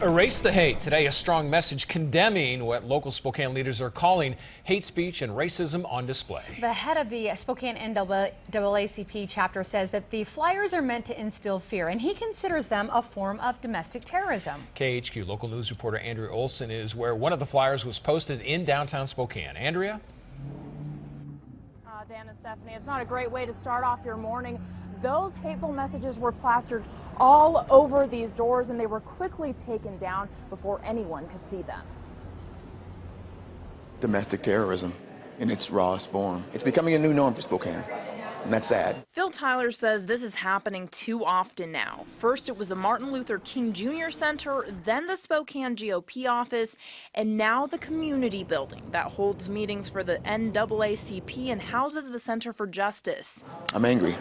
Erase the hate. Today, a strong message condemning what local Spokane leaders are calling hate speech and racism on display. The head of the Spokane NAACP chapter says that the flyers are meant to instill fear, and he considers them a form of domestic terrorism. KHQ local news reporter Andrea Olson is where one of the flyers was posted in downtown Spokane. Andrea? Dan and Stephanie, it's not a great way to start off your morning. Those hateful messages were plastered all over these doors, and they were quickly taken down before anyone could see them. Domestic terrorism in its rawest form. It's becoming a new norm for Spokane, and that's sad. Phil Tyler says this is happening too often now. First it was the Martin Luther King Jr. Center, then the Spokane GOP office, and now the community building that holds meetings for the NAACP and houses the Center for Justice. I'm angry.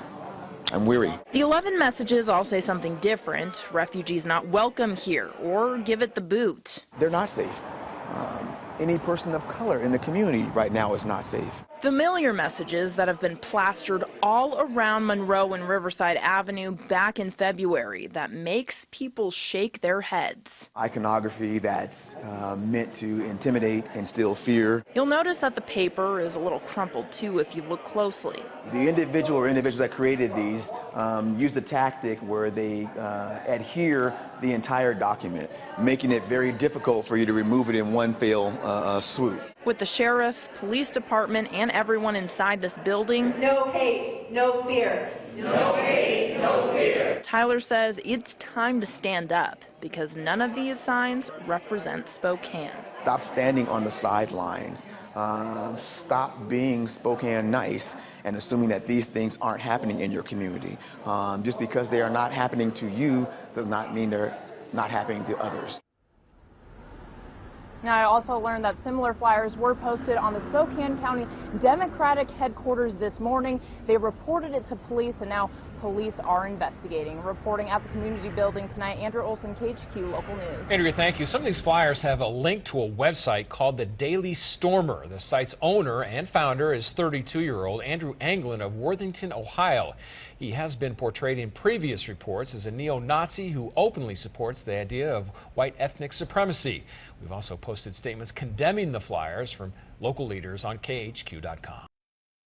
I'm weary. The 11 messages all say something different. Refugees not welcome here, or give it the boot. They're not safe. Any person of color in the community right now is not safe. Familiar messages that have been plastered all around Monroe and Riverside Avenue back in February that makes people shake their heads. Iconography that's meant to intimidate, instill fear. You'll notice that the paper is a little crumpled too if you look closely. The individual or individuals that created these used a tactic where they adhere the entire document, making it very difficult for you to remove it in one fell swoop. With the sheriff, police department, and everyone inside this building, no hate, no fear. No hate, no fear. Tyler says it's time to stand up because none of these signs represent Spokane. Stop standing on the sidelines. Stop being Spokane nice and assuming that these things aren't happening in your community. Just because they are not happening to you does not mean they're not happening to others. Now, I also learned that similar flyers were posted on the Spokane County Democratic headquarters this morning. They reported it to police, and now police are investigating. Reporting at the community building tonight, Andrea Olson, KHQ Local News. Andrea, thank you. Some of these flyers have a link to a website called the Daily Stormer. The site's owner and founder is 32-year-old Andrew Anglin of Worthington, Ohio. He has been portrayed in previous reports as a neo-Nazi who openly supports the idea of white ethnic supremacy. We've also posted statements condemning the flyers from local leaders on KHQ.com.